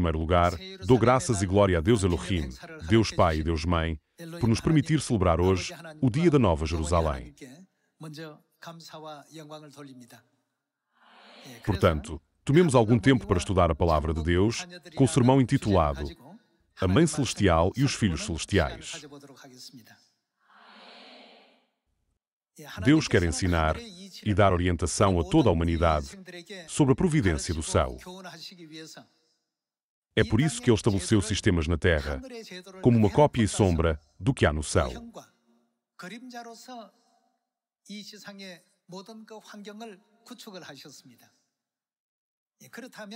primeiro lugar, dou graças e glória a Deus Elohim, Deus Pai e Deus Mãe, por nos permitir celebrar hoje o Dia da Nova Jerusalém. Portanto, tomemos algum tempo para estudar a Palavra de Deus, com o sermão intitulado A Mãe Celestial e os Filhos Celestiais. Deus quer ensinar e dar orientação a toda a humanidade sobre a providência do céu. É por isso que Ele estabeleceu sistemas na Terra, como uma cópia e sombra do que há no céu.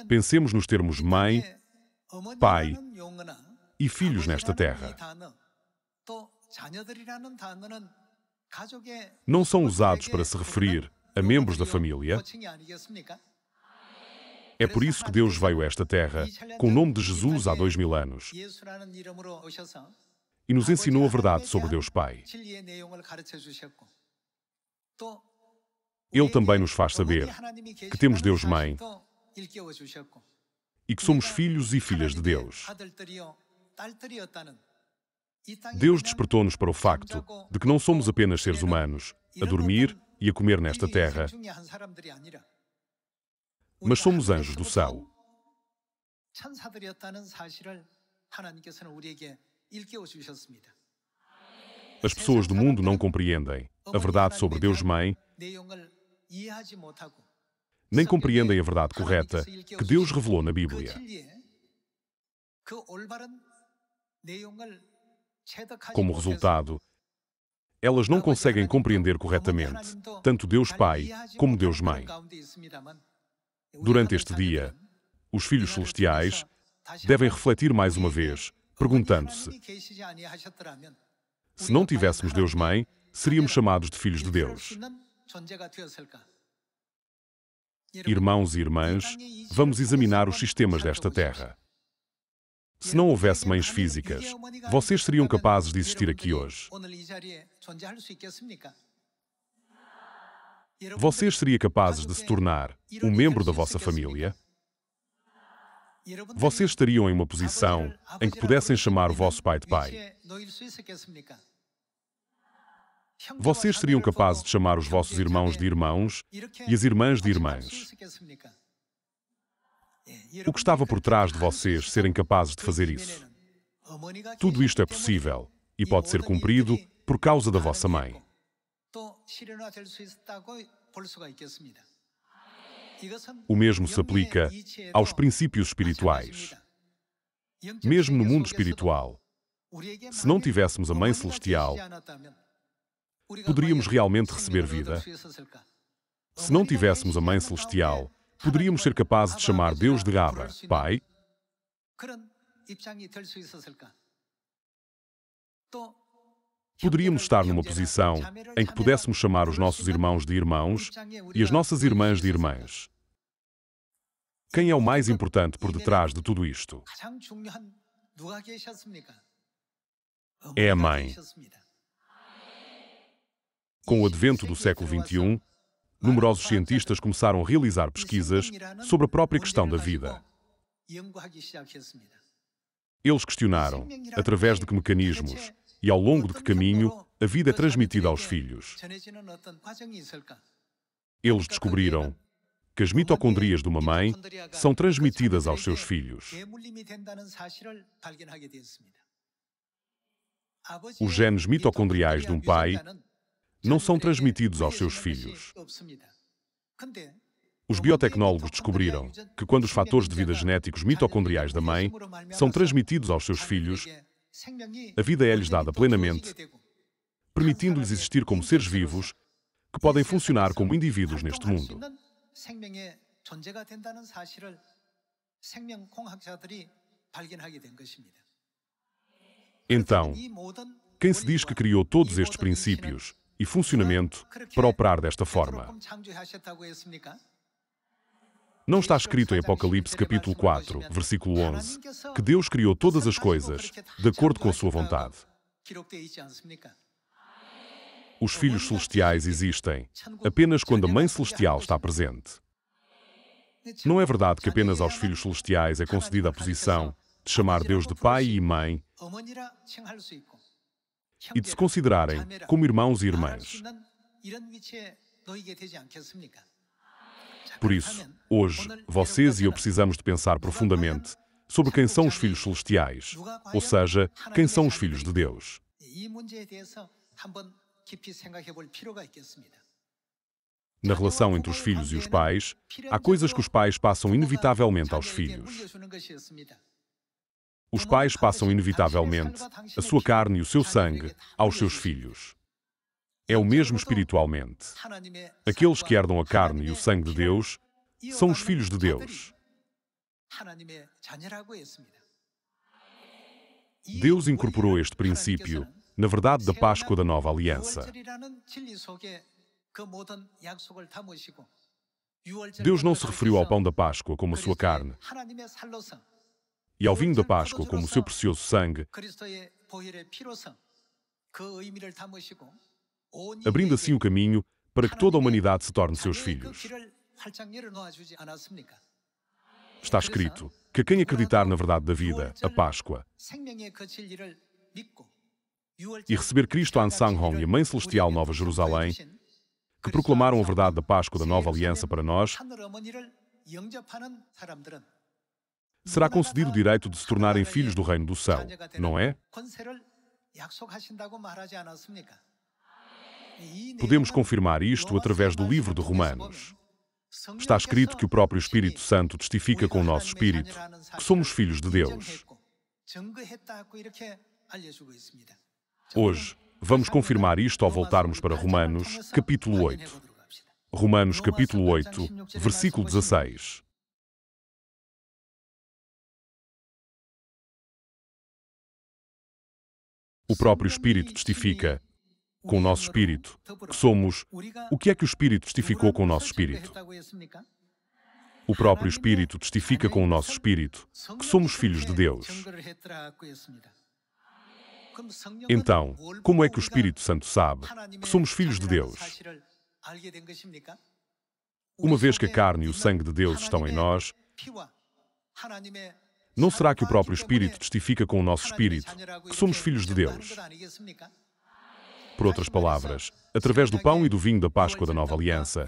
Pensemos nos termos mãe, pai e filhos nesta terra. Não são usados para se referir a membros da família. É por isso que Deus veio a esta terra com o nome de Jesus há 2000 anos e nos ensinou a verdade sobre Deus Pai. Ele também nos faz saber que temos Deus Mãe e que somos filhos e filhas de Deus. Deus despertou-nos para o facto de que não somos apenas seres humanos, a dormir e a comer nesta terra, mas somos anjos do céu. As pessoas do mundo não compreendem a verdade sobre Deus Mãe, nem compreendem a verdade correta que Deus revelou na Bíblia. Como resultado, elas não conseguem compreender corretamente tanto Deus Pai como Deus Mãe. Durante este dia, os filhos celestiais devem refletir mais uma vez, perguntando-se: se não tivéssemos Deus Mãe, seríamos chamados de filhos de Deus? Irmãos e irmãs, vamos examinar os sistemas desta terra. Se não houvesse mães físicas, vocês seriam capazes de existir aqui hoje? Vocês seriam capazes de se tornar um membro da vossa família? Vocês estariam em uma posição em que pudessem chamar o vosso pai de pai? Vocês seriam capazes de chamar os vossos irmãos de irmãos e as irmãs de irmãs? O que estava por trás de vocês serem capazes de fazer isso? Tudo isto é possível e pode ser cumprido por causa da vossa mãe. O mesmo se aplica aos princípios espirituais. Mesmo no mundo espiritual, se não tivéssemos a Mãe Celestial, poderíamos realmente receber vida? Se não tivéssemos a Mãe Celestial, poderíamos ser capazes de chamar Deus de Abba, Pai? Poderíamos estar numa posição em que pudéssemos chamar os nossos irmãos de irmãos e as nossas irmãs de irmãs. Quem é o mais importante por detrás de tudo isto? É a mãe. Com o advento do século XXI, numerosos cientistas começaram a realizar pesquisas sobre a própria questão da vida. Eles questionaram, através de que mecanismos e ao longo de que caminho a vida é transmitida aos filhos. Eles descobriram que as mitocondrias de uma mãe são transmitidas aos seus filhos. Os genes mitocondriais de um pai não são transmitidos aos seus filhos. Os biotecnólogos descobriram que quando os fatores de vida genéticos mitocondriais da mãe são transmitidos aos seus filhos, a vida é-lhes dada plenamente, permitindo-lhes existir como seres vivos que podem funcionar como indivíduos neste mundo. Então, quem se diz que criou todos estes princípios e funcionamento para operar desta forma? Não está escrito em Apocalipse capítulo 4, versículo 11, que Deus criou todas as coisas de acordo com a sua vontade. Os filhos celestiais existem apenas quando a Mãe Celestial está presente. Não é verdade que apenas aos filhos celestiais é concedida a posição de chamar Deus de Pai e Mãe e de se considerarem como irmãos e irmãs. Por isso, hoje, vocês e eu precisamos de pensar profundamente sobre quem são os filhos celestiais, ou seja, quem são os filhos de Deus. Na relação entre os filhos e os pais, há coisas que os pais passam inevitavelmente aos filhos. Os pais passam inevitavelmente a sua carne e o seu sangue aos seus filhos. É o mesmo espiritualmente. Aqueles que herdam a carne e o sangue de Deus são os filhos de Deus. Deus incorporou este princípio na verdade da Páscoa da Nova Aliança. Deus não se referiu ao pão da Páscoa como a sua carne e ao vinho da Páscoa como o seu precioso sangue, abrindo assim o caminho para que toda a humanidade se torne seus filhos. Está escrito que quem acreditar na verdade da vida, a Páscoa, e receber Cristo Ansanghong e a Mãe Celestial Nova Jerusalém, que proclamaram a verdade da Páscoa da Nova Aliança para nós, será concedido o direito de se tornarem filhos do reino do céu, não é? Podemos confirmar isto através do livro de Romanos. Está escrito que o próprio Espírito Santo testifica com o nosso espírito que somos filhos de Deus. Hoje, vamos confirmar isto ao voltarmos para Romanos, capítulo 8. Romanos, capítulo 8, versículo 16. O próprio Espírito testifica com o nosso espírito que somos... O que é que o Espírito testificou com o nosso espírito? O próprio Espírito testifica com o nosso espírito que somos filhos de Deus. Então, como é que o Espírito Santo sabe que somos filhos de Deus? Uma vez que a carne e o sangue de Deus estão em nós, não será que o próprio Espírito testifica com o nosso espírito que somos filhos de Deus? Por outras palavras, através do pão e do vinho da Páscoa da Nova Aliança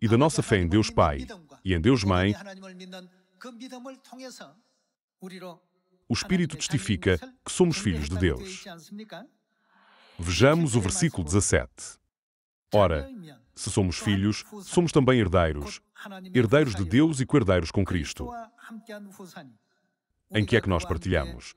e da nossa fé em Deus Pai e em Deus Mãe, o Espírito testifica que somos filhos de Deus. Vejamos o versículo 17. Ora, se somos filhos, somos também herdeiros, herdeiros de Deus e co-herdeiros com Cristo. Em que é que nós partilhamos?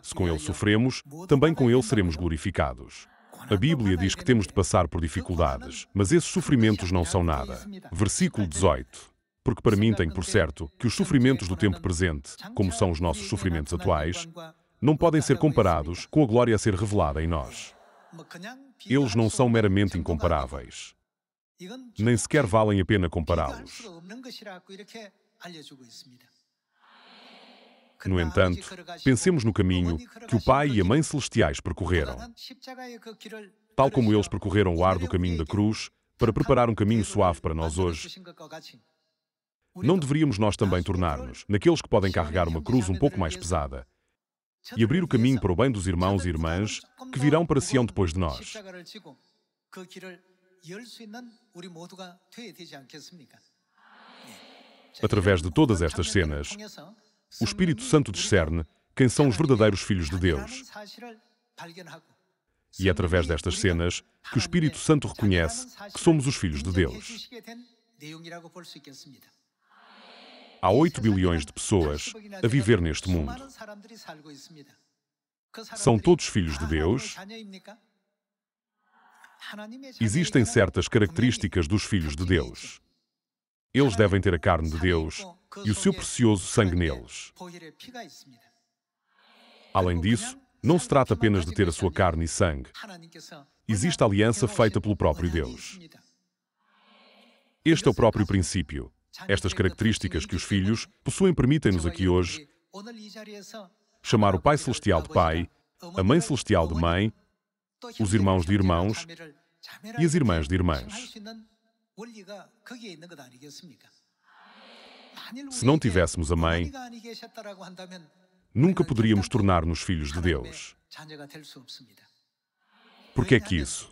Se com Ele sofremos, também com Ele seremos glorificados. A Bíblia diz que temos de passar por dificuldades, mas esses sofrimentos não são nada. Versículo 18. Porque para mim tenho por certo que os sofrimentos do tempo presente, como são os nossos sofrimentos atuais, não podem ser comparados com a glória a ser revelada em nós. Eles não são meramente incomparáveis. Nem sequer valem a pena compará-los. No entanto, pensemos no caminho que o Pai e a Mãe Celestiais percorreram. Tal como eles percorreram o árduo caminho da cruz para preparar um caminho suave para nós hoje, não deveríamos nós também tornar-nos naqueles que podem carregar uma cruz um pouco mais pesada e abrir o caminho para o bem dos irmãos e irmãs que virão para Sião depois de nós? Através de todas estas cenas, o Espírito Santo discerne quem são os verdadeiros filhos de Deus. E é através destas cenas que o Espírito Santo reconhece que somos os filhos de Deus. Há 8 bilhões de pessoas a viver neste mundo. São todos filhos de Deus? Existem certas características dos filhos de Deus. Eles devem ter a carne de Deus e o seu precioso sangue neles. Além disso, não se trata apenas de ter a sua carne e sangue. Existe a aliança feita pelo próprio Deus. Este é o próprio princípio. Estas características que os filhos possuem permitem-nos aqui hoje chamar o Pai Celestial de Pai, a Mãe Celestial de Mãe, os irmãos de irmãos e as irmãs de irmãs. Se não tivéssemos a mãe, nunca poderíamos tornar-nos filhos de Deus. Por que é que isso?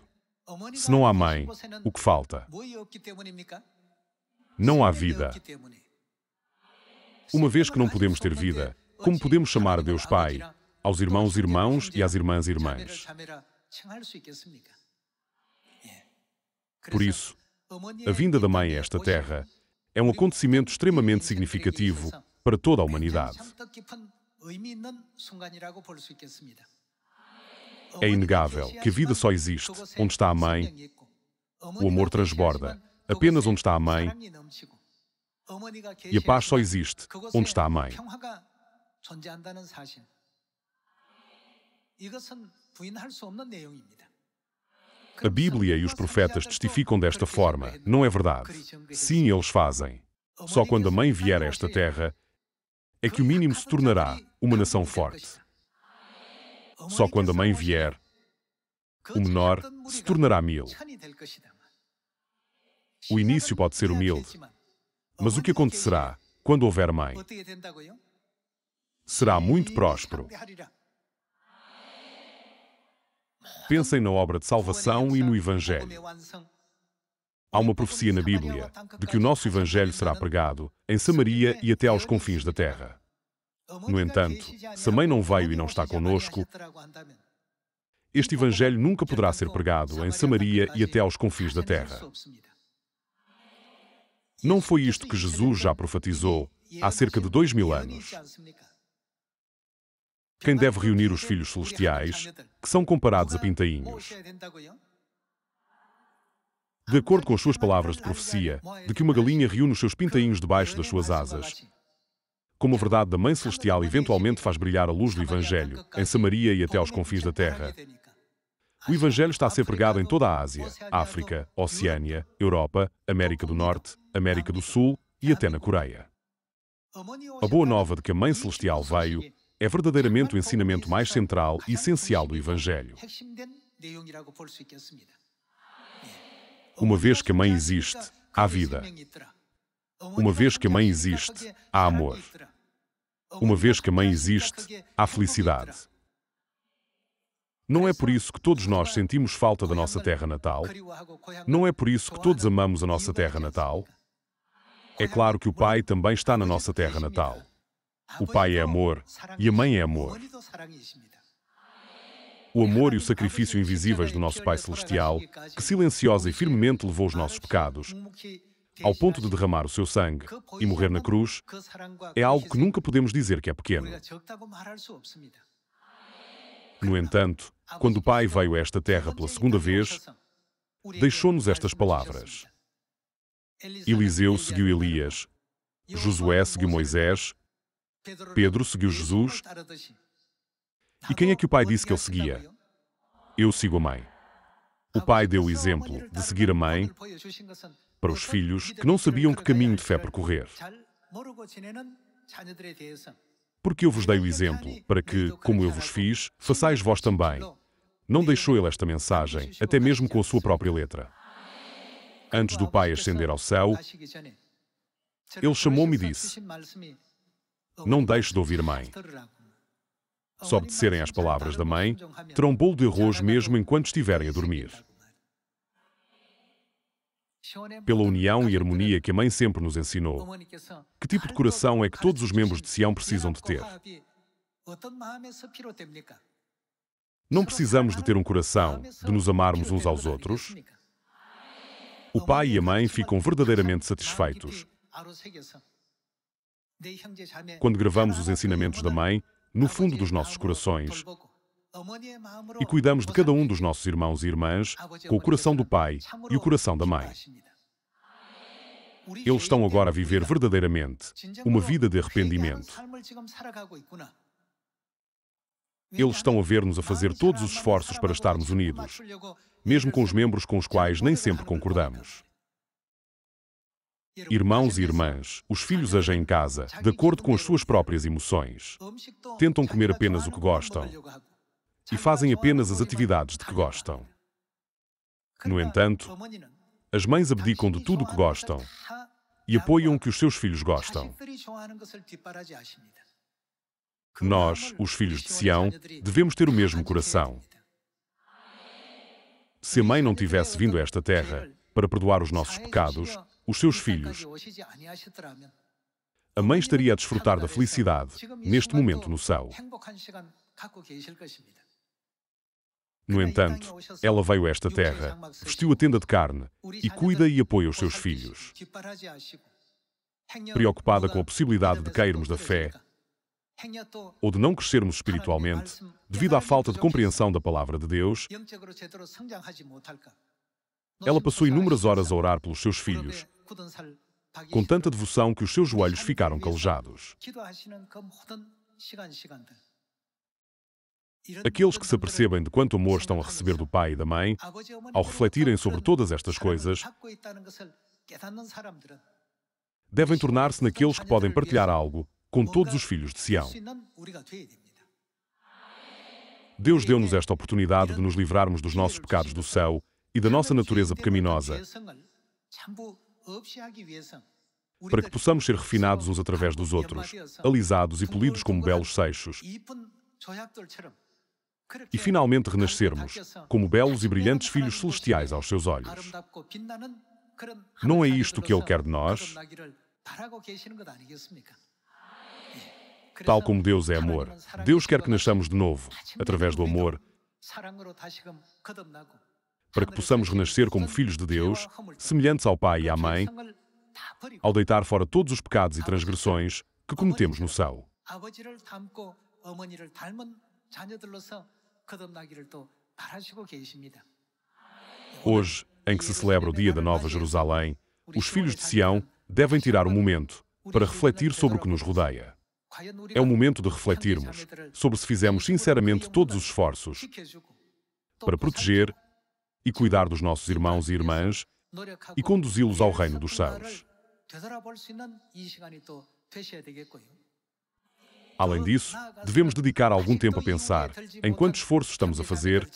Se não há mãe, o que falta? Não há vida. Uma vez que não podemos ter vida, como podemos chamar a Deus Pai, aos irmãos irmãos e às irmãs irmãs? Por isso, a vinda da mãe a esta terra é um acontecimento extremamente significativo para toda a humanidade. É inegável que a vida só existe onde está a mãe, o amor transborda apenas onde está a mãe, e a paz só existe onde está a mãe. A Bíblia e os profetas testificam desta forma, não é verdade? Sim, eles fazem. Só quando a mãe vier a esta terra é que o mínimo se tornará uma nação forte. Só quando a mãe vier, o menor se tornará 1000. O início pode ser humilde, mas o que acontecerá quando houver mãe? Será muito próspero. Pensem na obra de salvação e no Evangelho. Há uma profecia na Bíblia de que o nosso Evangelho será pregado em Samaria e até aos confins da terra. No entanto, se a mãe não veio e não está conosco, este Evangelho nunca poderá ser pregado em Samaria e até aos confins da terra. Não foi isto que Jesus já profetizou há cerca de 2000 anos. Quem deve reunir os filhos celestiais, que são comparados a pintainhos? De acordo com as suas palavras de profecia, de que uma galinha reúne os seus pintainhos debaixo das suas asas, como a verdade da Mãe Celestial eventualmente faz brilhar a luz do Evangelho em Samaria e até aos confins da terra, o Evangelho está a ser pregado em toda a Ásia, África, Oceânia, Europa, América do Norte, América do Sul e até na Coreia. A boa nova de que a Mãe Celestial veio é verdadeiramente o ensinamento mais central e essencial do Evangelho. Uma vez que a mãe existe, há vida. Uma vez que a mãe existe, há amor. Uma vez que a mãe existe, há felicidade. Não é por isso que todos nós sentimos falta da nossa terra natal? Não é por isso que todos amamos a nossa terra natal? É claro que o Pai também está na nossa terra natal. O Pai é amor e a mãe é amor. O amor e o sacrifício invisíveis do nosso Pai Celestial, que silenciosa e firmemente levou os nossos pecados, ao ponto de derramar o seu sangue e morrer na cruz, é algo que nunca podemos dizer que é pequeno. No entanto, quando o Pai veio a esta terra pela segunda vez, deixou-nos estas palavras. Eliseu seguiu Elias, Josué seguiu Moisés, Pedro seguiu Jesus. E quem é que o Pai disse que ele seguia? Eu sigo a mãe. O Pai deu o exemplo de seguir a mãe para os filhos que não sabiam que caminho de fé percorrer. Porque eu vos dei o exemplo, para que, como eu vos fiz, façais vós também. Não deixou ele esta mensagem, até mesmo com a sua própria letra. Antes do Pai ascender ao céu, ele chamou-me e disse: não deixes de ouvir a mãe. Se obedecerem às palavras da mãe, terão bolo de arroz mesmo enquanto estiverem a dormir. Pela união e harmonia que a mãe sempre nos ensinou, que tipo de coração é que todos os membros de Sião precisam de ter? Não precisamos de ter um coração, de nos amarmos uns aos outros? O pai e a mãe ficam verdadeiramente satisfeitos quando gravamos os ensinamentos da mãe no fundo dos nossos corações e cuidamos de cada um dos nossos irmãos e irmãs com o coração do pai e o coração da mãe. Eles estão agora a viver verdadeiramente uma vida de arrependimento. Eles estão a ver-nos a fazer todos os esforços para estarmos unidos, mesmo com os membros com os quais nem sempre concordamos. Irmãos e irmãs, os filhos agem em casa de acordo com as suas próprias emoções. Tentam comer apenas o que gostam e fazem apenas as atividades de que gostam. No entanto, As mães abdicam de tudo o que gostam e apoiam o que os seus filhos gostam. Nós, os filhos de Sião, devemos ter o mesmo coração. Se a mãe não tivesse vindo a esta terra para perdoar os nossos pecados, os seus filhos, a mãe estaria a desfrutar da felicidade neste momento no céu. No entanto, ela veio a esta terra, vestiu a tenda de carne e cuida e apoia os seus filhos. Preocupada com a possibilidade de cairmos da fé ou de não crescermos espiritualmente, devido à falta de compreensão da palavra de Deus, ela passou inúmeras horas a orar pelos seus filhos, com tanta devoção que os seus joelhos ficaram calejados. Aqueles que se apercebem de quanto amor estão a receber do pai e da mãe, ao refletirem sobre todas estas coisas, devem tornar-se naqueles que podem partilhar algo com todos os filhos de Sião. Deus deu-nos esta oportunidade de nos livrarmos dos nossos pecados do céu e da nossa natureza pecaminosa, para que possamos ser refinados uns através dos outros, alisados e polidos como belos seixos, e finalmente renascermos como belos e brilhantes filhos celestiais aos seus olhos. Não é isto que Ele quer de nós? Tal como Deus é amor, Deus quer que nasçamos de novo, através do amor, para que possamos renascer como filhos de Deus, semelhantes ao Pai e à Mãe, ao deitar fora todos os pecados e transgressões que cometemos no céu. Hoje, em que se celebra o Dia da Nova Jerusalém, os filhos de Sião devem tirar um momento para refletir sobre o que nos rodeia. É o momento de refletirmos sobre se fizemos sinceramente todos os esforços para proteger e cuidar dos nossos irmãos e irmãs e conduzi-los ao reino dos céus. Além disso, devemos dedicar algum tempo a pensar em quanto esforço estamos a fazer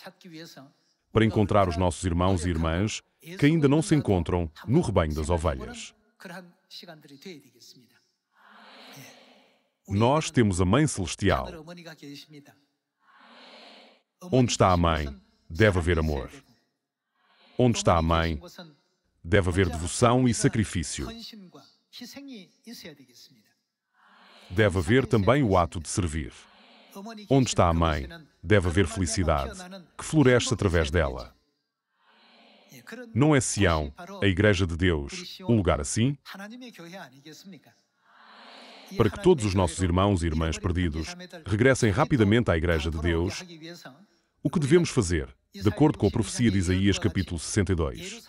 para encontrar os nossos irmãos e irmãs que ainda não se encontram no rebanho das ovelhas. Nós temos a Mãe Celestial. Onde está a mãe, deve haver amor. Onde está a mãe, deve haver devoção e sacrifício. Deve haver também o ato de servir. Onde está a mãe, deve haver felicidade, que floresce através dela. Não é Sião, a Igreja de Deus, um lugar assim? Para que todos os nossos irmãos e irmãs perdidos regressem rapidamente à Igreja de Deus, o que devemos fazer, de acordo com a profecia de Isaías capítulo 62?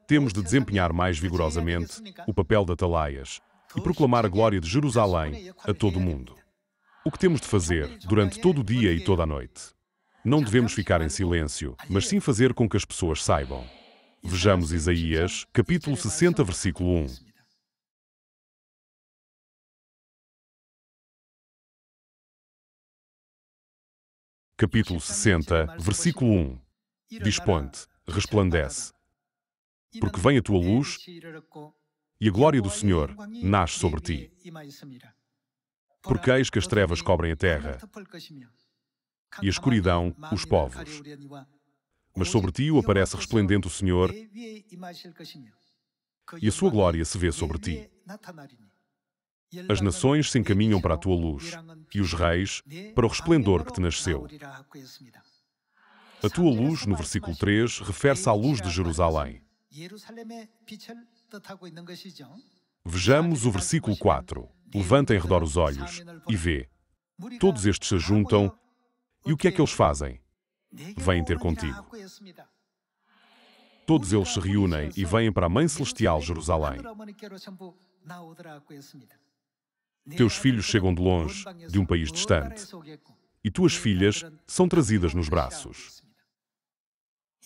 Temos de desempenhar mais vigorosamente o papel de atalaias e proclamar a glória de Jerusalém a todo o mundo. O que temos de fazer durante todo o dia e toda a noite? Não devemos ficar em silêncio, mas sim fazer com que as pessoas saibam. Vejamos Isaías, capítulo 60, versículo 1. Capítulo 60, versículo 1. Dispõe-te, resplandece, porque vem a tua luz e a glória do Senhor nasce sobre ti. Porque eis que as trevas cobrem a terra e a escuridão os povos. Mas sobre ti o aparece resplendente o Senhor e a sua glória se vê sobre ti. As nações se encaminham para a tua luz e os reis para o resplendor que te nasceu. A tua luz, no versículo 3, refere-se à luz de Jerusalém. Vejamos o versículo 4. Levanta em redor os olhos e vê. Todos estes se juntam e o que é que eles fazem? Vêm ter contigo. Todos eles se reúnem e vêm para a Mãe Celestial Jerusalém. Teus filhos chegam de longe, de um país distante, e tuas filhas são trazidas nos braços.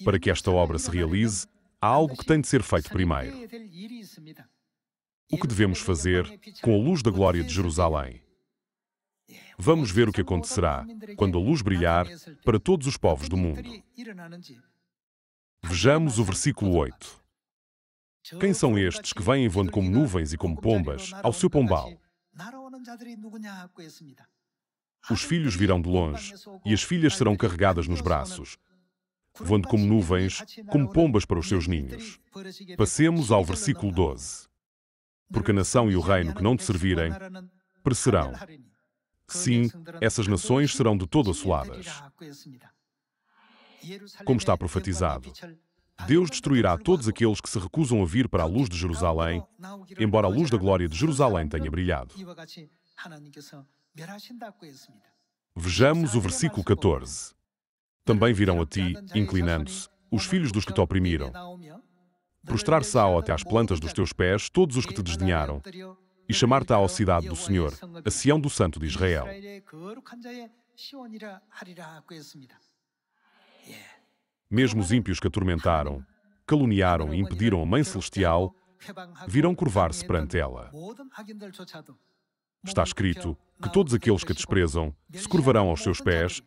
Para que esta obra se realize, há algo que tem de ser feito primeiro. O que devemos fazer com a luz da glória de Jerusalém? Vamos ver o que acontecerá quando a luz brilhar para todos os povos do mundo. Vejamos o versículo 8. Quem são estes que vêm voando como nuvens e como pombas ao seu pombal? Os filhos virão de longe, e as filhas serão carregadas nos braços, voando como nuvens, como pombas para os seus ninhos. Passemos ao versículo 12. Porque a nação e o reino que não te servirem perecerão. Sim, essas nações serão de todo assoladas. Como está profetizado, Deus destruirá todos aqueles que se recusam a vir para a luz de Jerusalém, embora a luz da glória de Jerusalém tenha brilhado. Vejamos o versículo 14. Também virão a ti, inclinando-se, os filhos dos que te oprimiram. Prostrar-se-á até às plantas dos teus pés todos os que te desdenharam, e chamar-te-á a cidade do Senhor, a Sião do Santo de Israel. Mesmo os ímpios que atormentaram, caluniaram e impediram a Mãe Celestial, virão curvar-se perante ela. Está escrito que todos aqueles que a desprezam se curvarão aos seus pés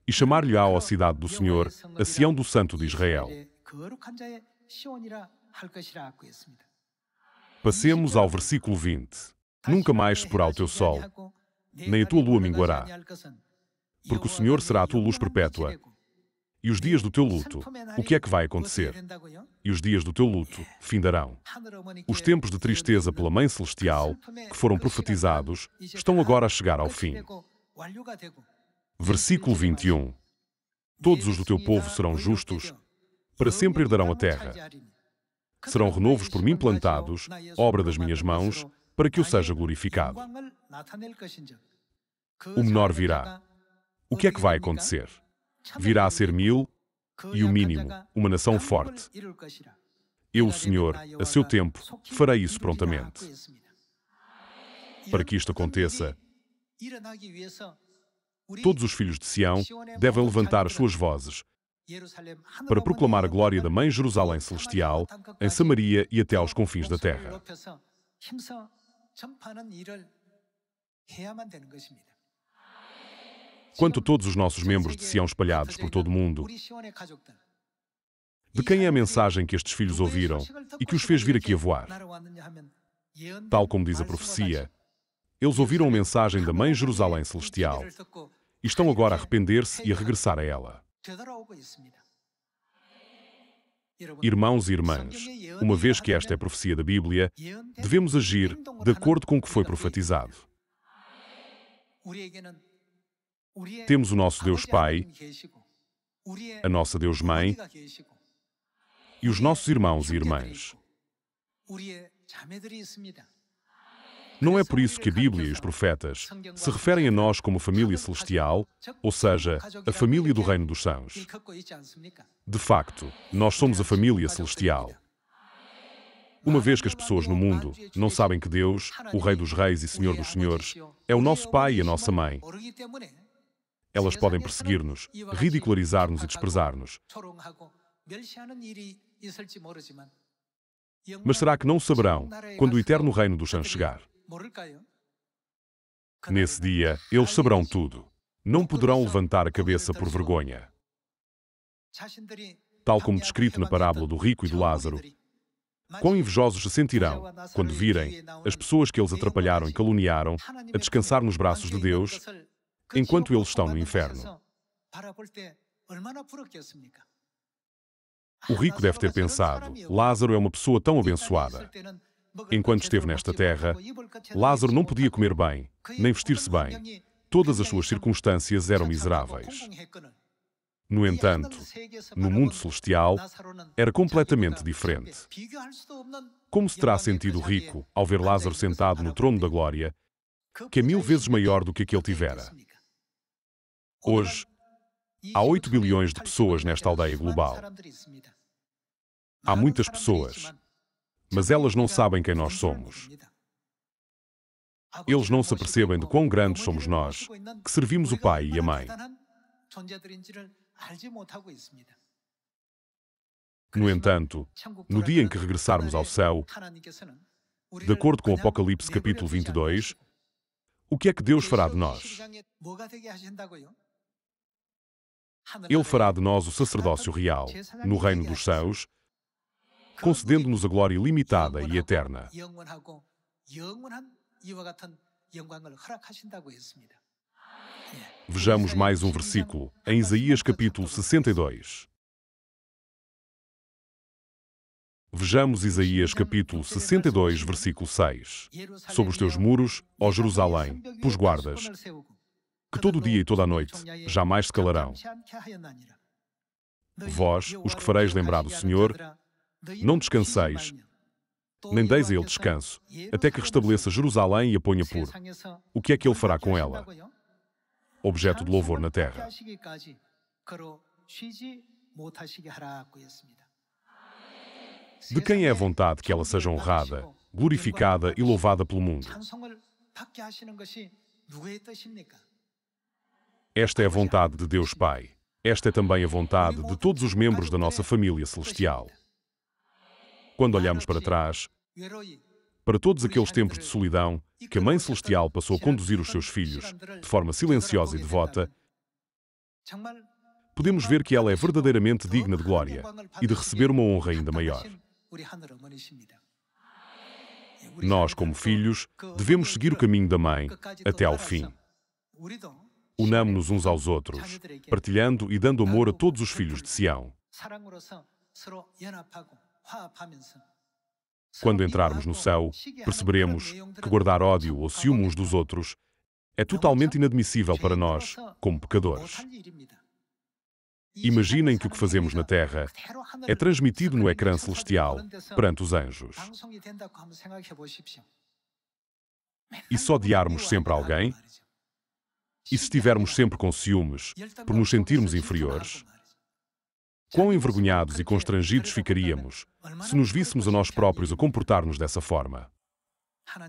e chamar-lhe-á a cidade do Senhor, a Sião do Santo de Israel. Passemos ao versículo 20. Nunca mais se porá o teu sol, nem a tua lua minguará, porque o Senhor será a tua luz perpétua. E os dias do teu luto, o que é que vai acontecer? E os dias do teu luto findarão. Os tempos de tristeza pela Mãe Celestial, que foram profetizados, estão agora a chegar ao fim. Versículo 21. Todos os do teu povo serão justos, para sempre herdarão a terra. Serão renovos por mim plantados, obra das minhas mãos, para que eu seja glorificado. O menor virá. O que é que vai acontecer? Virá a ser 1000, e o mínimo, uma nação forte. Eu, o Senhor, a seu tempo, farei isso prontamente. Para que isto aconteça, todos os filhos de Sião devem levantar as suas vozes para proclamar a glória da Mãe Jerusalém Celestial em Samaria e até aos confins da terra. Quanto a todos os nossos membros de Sião espalhados por todo o mundo, de quem é a mensagem que estes filhos ouviram e que os fez vir aqui a voar? Tal como diz a profecia, eles ouviram a mensagem da Mãe Jerusalém Celestial e estão agora a arrepender-se e a regressar a ela. Irmãos e irmãs, uma vez que esta é a profecia da Bíblia, devemos agir de acordo com o que foi profetizado. Temos o nosso Deus Pai, a nossa Deus Mãe e os nossos irmãos e irmãs. Não é por isso que a Bíblia e os profetas se referem a nós como família celestial, ou seja, a família do reino dos céus. De facto, nós somos a família celestial. Uma vez que as pessoas no mundo não sabem que Deus, o Rei dos Reis e Senhor dos Senhores, é o nosso Pai e a nossa Mãe, elas podem perseguir-nos, ridicularizar-nos e desprezar-nos. Mas será que não saberão quando o eterno reino dos céus chegar? Nesse dia, eles saberão tudo. Não poderão levantar a cabeça por vergonha. Tal como descrito na parábola do rico e do Lázaro, quão invejosos se sentirão quando virem as pessoas que eles atrapalharam e caluniaram a descansar nos braços de Deus, enquanto eles estão no inferno. O rico deve ter pensado, Lázaro é uma pessoa tão abençoada. Enquanto esteve nesta terra, Lázaro não podia comer bem, nem vestir-se bem. Todas as suas circunstâncias eram miseráveis. No entanto, no mundo celestial, era completamente diferente. Como se terá sentido o rico ao ver Lázaro sentado no trono da glória, que é 1000 vezes maior do que aquele tivera? Hoje, há 8 bilhões de pessoas nesta aldeia global. Há muitas pessoas, mas elas não sabem quem nós somos. Eles não se apercebem de quão grandes somos nós, que servimos o Pai e a Mãe. No entanto, no dia em que regressarmos ao céu, de acordo com Apocalipse capítulo 22, o que é que Deus fará de nós? Ele fará de nós o sacerdócio real, no reino dos céus, concedendo-nos a glória ilimitada e eterna. Vejamos mais um versículo, em Isaías capítulo 62. Vejamos Isaías capítulo 62, versículo 6. Sobre os teus muros, ó Jerusalém, pus guardas, que todo dia e toda a noite jamais se calarão. Vós, os que fareis lembrar do Senhor, não descanseis, nem deis a Ele descanso, até que restabeleça Jerusalém e a ponha puro. O que é que Ele fará com ela? Objeto de louvor na terra. De quem é a vontade que ela seja honrada, glorificada e louvada pelo mundo? Esta é a vontade de Deus Pai. Esta é também a vontade de todos os membros da nossa família celestial. Quando olhamos para trás, para todos aqueles tempos de solidão que a Mãe Celestial passou a conduzir os seus filhos de forma silenciosa e devota, podemos ver que ela é verdadeiramente digna de glória e de receber uma honra ainda maior. Nós, como filhos, devemos seguir o caminho da Mãe até ao fim. Unamo-nos uns aos outros, partilhando e dando amor a todos os filhos de Sião. Quando entrarmos no céu, perceberemos que guardar ódio ou ciúme uns dos outros é totalmente inadmissível para nós, como pecadores. Imaginem que o que fazemos na Terra é transmitido no ecrã celestial perante os anjos. E se odiarmos sempre alguém? E se estivermos sempre com ciúmes, por nos sentirmos inferiores? Quão envergonhados e constrangidos ficaríamos se nos víssemos a nós próprios a comportar-nos dessa forma?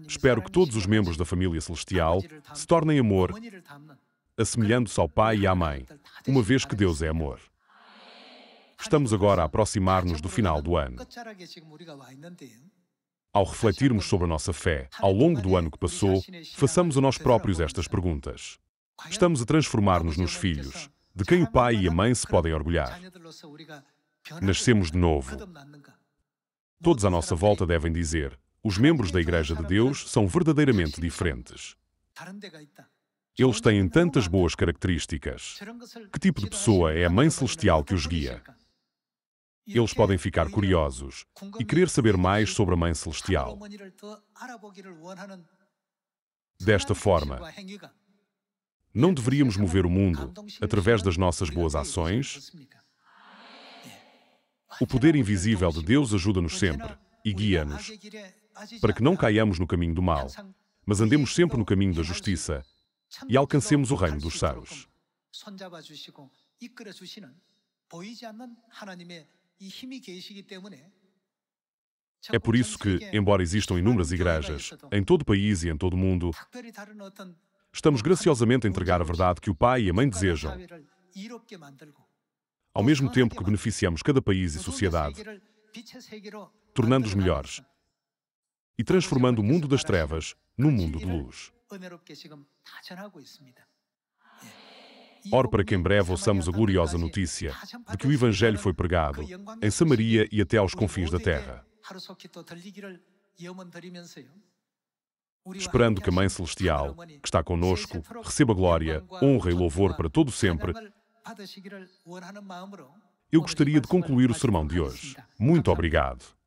Espero que todos os membros da família celestial se tornem amor, assemelhando-se ao Pai e à Mãe, uma vez que Deus é amor. Estamos agora a aproximar-nos do final do ano. Ao refletirmos sobre a nossa fé ao longo do ano que passou, façamos a nós próprios estas perguntas. Estamos a transformar-nos nos filhos, de quem o pai e a mãe se podem orgulhar. Nascemos de novo. Todos à nossa volta devem dizer: os membros da Igreja de Deus são verdadeiramente diferentes. Eles têm tantas boas características. Que tipo de pessoa é a Mãe Celestial que os guia? Eles podem ficar curiosos e querer saber mais sobre a Mãe Celestial. Desta forma, não deveríamos mover o mundo através das nossas boas ações? O poder invisível de Deus ajuda-nos sempre e guia-nos para que não caiamos no caminho do mal, mas andemos sempre no caminho da justiça e alcancemos o reino dos céus. É por isso que, embora existam inúmeras igrejas em todo o país e em todo o mundo, estamos graciosamente a entregar a verdade que o Pai e a Mãe desejam, ao mesmo tempo que beneficiamos cada país e sociedade, tornando-os melhores e transformando o mundo das trevas num mundo de luz. Oro para que em breve ouçamos a gloriosa notícia de que o Evangelho foi pregado em Samaria e até aos confins da terra. Esperando que a Mãe Celestial, que está conosco, receba glória, honra e louvor para todo sempre, eu gostaria de concluir o sermão de hoje. Muito obrigado.